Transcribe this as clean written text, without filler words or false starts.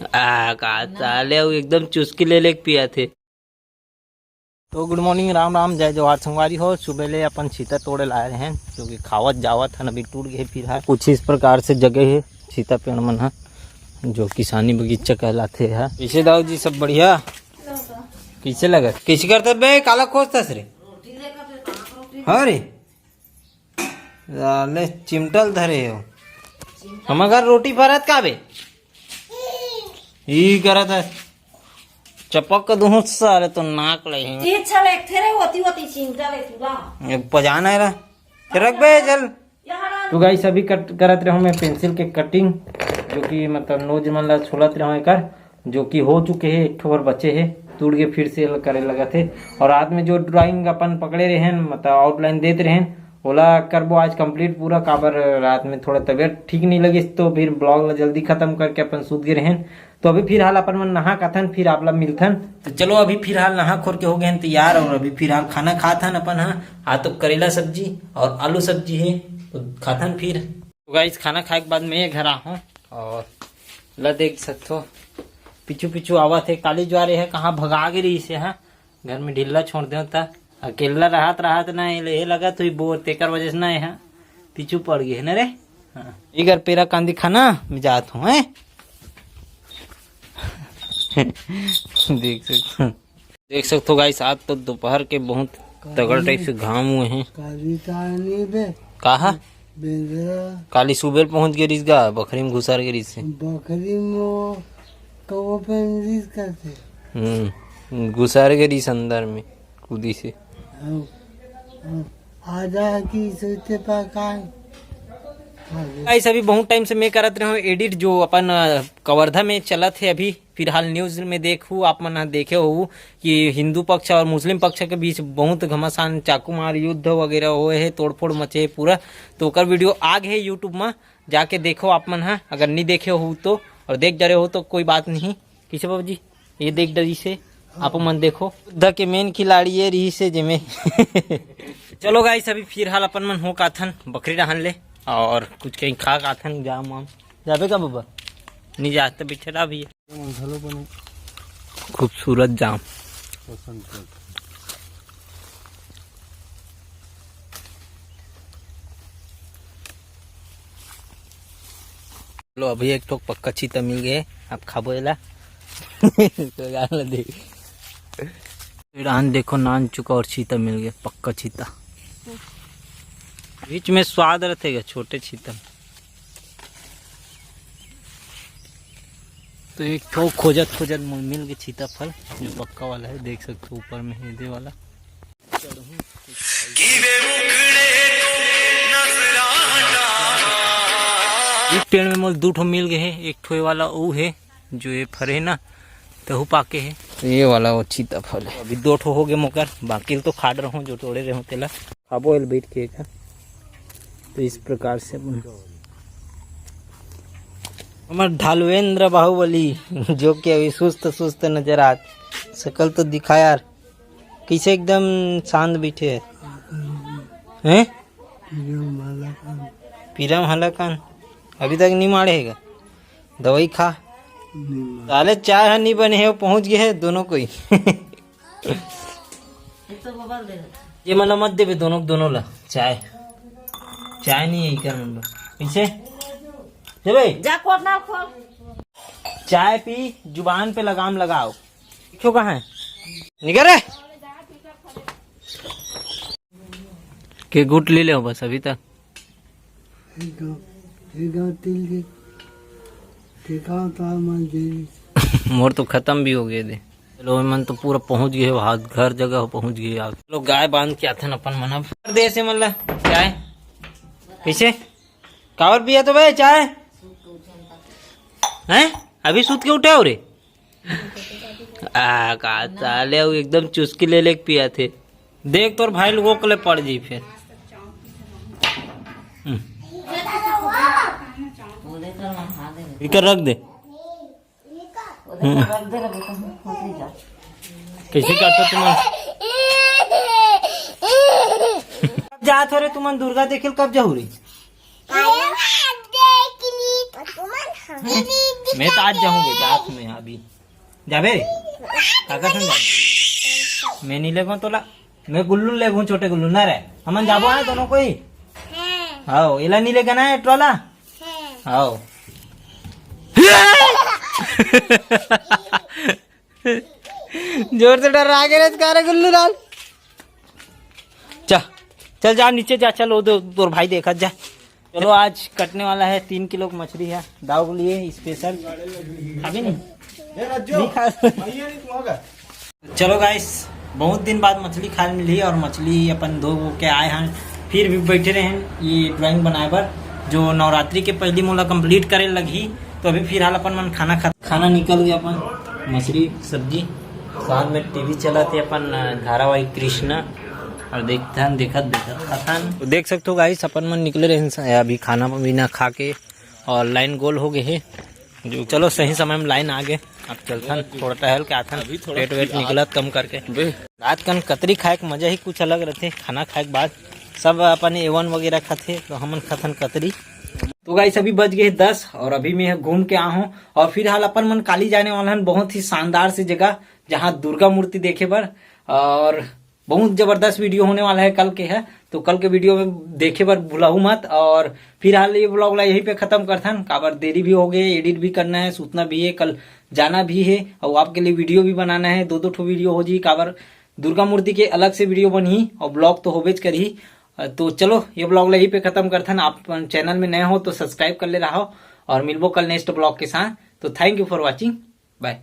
का चाले एकदम चुस्की ले लेके पिया थे। तो गुड मॉर्निंग, राम राम, जय जवाहर संगवारी हो। सुबह ले अपन सीता तोड़े लाए रहे हैं जो कि खावत जावत है, अभी टूट गए। फिर है कुछ इस प्रकार से जगह है सीता पेड़ मन है जो किसानी बगीचा कहलाते है। कैसे दाऊ जी सब बढ़िया? कैसे लगा? कैसे करते बे? काला खोजतस रे? अरे ले चिमटल धरे हो हम घर रोटी भरत का बे ही करत है चपक का दूध सारे तो नाक ले ये छले थेरे होती चिंता ले तुला पजाना है रख बे चल। तो गाइस अभी करत रहो मैं पेंसिल के कटिंग जो कि मतलब नोज मन ला छोलत रहो कर जो कि हो चुके हैं, एक ठोर बचे हैं टूट के फिर से करे लगा थे। और रात में जो ड्राइंग अपन पकड़े रहे मतलब आउटलाइन देते रहे ओला करबो आज कंप्लीट पूरा। काबर रात में थोड़ा तबियत ठीक नहीं लगी तो फिर ब्लॉग जल्दी खत्म करके अपन सूत गए रहें। तो अभी फिलहाल अपन मन नहा खाथन फिर आप लोग मिलथन। तो चलो अभी फिलहाल नहा खोर के हो गए तैयार और अभी फिलहाल खाना खाथन अपन। हाँ तो करेला सब्जी और आलू सब्जी है तो खाथन। फिर तो गाइस खाना खाए के बाद मैं घर आ हूँ और ला देख सकते हो पीछू पीछू आवत है काली ज्वारे है कहाँ भगा गई रही से। हाँ घर में ढीला छोड़ दे अकेला रहत ना ये लगा तो बोर तेकर वजह से ना है पीछू पड़ गए है ना रे। हाँ इधर पेरा कांदी खाना मैं जात हूँ देख सकते हो गाइस आज तो दोपहर के बहुत तगड़ टाइप से घाम हुए हैं। कहा काली सुबह पहुंच गई रिस गा बकरी में घुसा गई रिस से बकरी में घुसा गई रिस अंदर में कूदी से गाइस अभी बहुत टाइम से मैं करत रहा हूँ एडिट जो अपन कवर्धा में चलत है। अभी फिलहाल न्यूज में देखू आप मन देखे हो कि हिंदू पक्ष और मुस्लिम पक्ष के बीच बहुत घमासान चाकू मार युद्ध वगैरह हुए है, तोड़फोड़ मचे पूरा। तो ओकर वीडियो आ गए यूट्यूब में जाके देखो आप मन। है अगर नहीं देखे हो तो और देख जा रहे हो तो कोई बात नहीं। किसे बाबू जी ये देख डरी से आप मन देखो युद्ध के मेन खिलाड़ी ये रही से जिमे चलो गाइस अभी फिलहाल अपन मन हो काथन बकरी रहन ले और कुछ कहीं खा काथन जाम वाम जाबे का बाबा नहीं जाते बिठेला भी खूबसूरत जाम। लो अभी एक तो पक्का चीता मिल गए आप खाबो एला तो देख ईरान देखो नान चुका और चीता मिल गया पक्का चीता। बीच में स्वाद रहेगा छोटे चीता। तो एक ठो खोजत मिल गया चीता फल जो पक्का वाला है देख सकते हो ऊपर में हेदे वाला। इस पेड़ में मोल 2 ठो मिल गए है, एक ठो वाला वो है जो ये फरे ना तहु पाके है तो ये वाला वो चीता फल है। अभी 2 ठो हो गए मोकर बाकी तो खाड़ रहा हूँ जो तोड़े रहे हूँ तेला खाबो एल बैठ के। तो इस प्रकार से हमारे ढालवेंद्र बाहुबली जो कि अभी सुस्त नजर आ शकल तो दिखा यार कैसे एकदम शांत बैठे हैं। पीरम हलाकान अभी तक नहीं मारे है दवाई खा साले चाय है नहीं बने है पहुंच गए है दोनों कोई ये मतलब मत देवे दोनों ला चाय नहीं है क्या नंबर पीछे जा खोल चाय पी जुबान पे लगाम लगाओ। क्यों कहाँ है निकल रे के गुट ले ले बस अभी तक मोर तो खत्म भी हो गए थे। चलो मन तो पूरा पहुंच गए हाथ घर जगह पहुंच गए आप लोग गाय बांध के आते अपन मन दे से मन ला चाय कैसे कावर पिया तो भाई चाय हैं अभी सूत के उठे हो रे का चाले एकदम चुस्की ले लेके पिया थे। देख तोर भाई लोगों को ले पड़ जी फिर इकर रख दे कैसे काटो तुम जात हो रे तुम दुर्गा देखे कब जाऊ रे मैं तो आज जाऊंगी रात में अभी जाबे काका संग जा मैं नहीं लेगो तोला मैं गुल्लू लेगू छोटे गुल्लू ना रे हमन जाबो है दोनों कोई आओ इला नहीं लेगा ना ट्रोला आओ जोर से डर आगे रे का रे गुल्लू लाल चल जा नीचे जा चलो तोर भाई देखा जा चलो आज कटने वाला है 3 किलो की मछली है दाव के लिए स्पेशल अभी नहीं खा चलो गाइस बहुत दिन बाद मछली खाने मिली और मछली अपन धो के आए हैं फिर भी बैठे रहे हैं ये ड्राइंग बनाए पर जो नवरात्रि के पहली मोला कंप्लीट करे लगी तो अभी फिलहाल अपन मन खाना निकल गया अपन मछली सब्जी साथ में टीवी चलाते अपन धारावाहिक कृष्णा और देखत खातान तो देख सकते हो गाइस अपन मन निकले रहे अभी खाना पीना खा के और लाइन गोल हो गए है जो चलो सही समय में लाइन आ गए अब चलथन थोड़ा टहल के आथन पेट वेट निकलत कम करके रात कन कतरी खाए के मजा ही कुछ अलग रहते खाना खाए के बाद सब अपन एवन वगैरह खाते तो हमन खाथन कतरी तो गाइस अभी बज गए 10 और अभी मैं घूम के आया हूँ और फिलहाल अपन मन काली जाने वाला है बहुत ही शानदार सी जगह जहाँ दुर्गा मूर्ति देखे पर और बहुत जबरदस्त वीडियो होने वाला है कल के है तो कल के वीडियो में देखे पर भूलाऊ मत और फिलहाल ये ब्लॉग ला यहीं पे खत्म करथन काबर देरी भी हो गई एडिट भी करना है सूचना भी है कल जाना भी है और आपके लिए वीडियो भी बनाना है 2-2 ठो वीडियो हो जी काबर दुर्गा मूर्ति के अलग से वीडियो बनी और ब्लॉग तो होबेज करी तो चलो ये ब्लॉग ला यहीं पे खत्म करथन आप चैनल में नए हो तो सब्सक्राइब कर ले रहा हो और मिलबो कल नेक्स्ट ब्लॉग के साथ तो thank you for watching bye.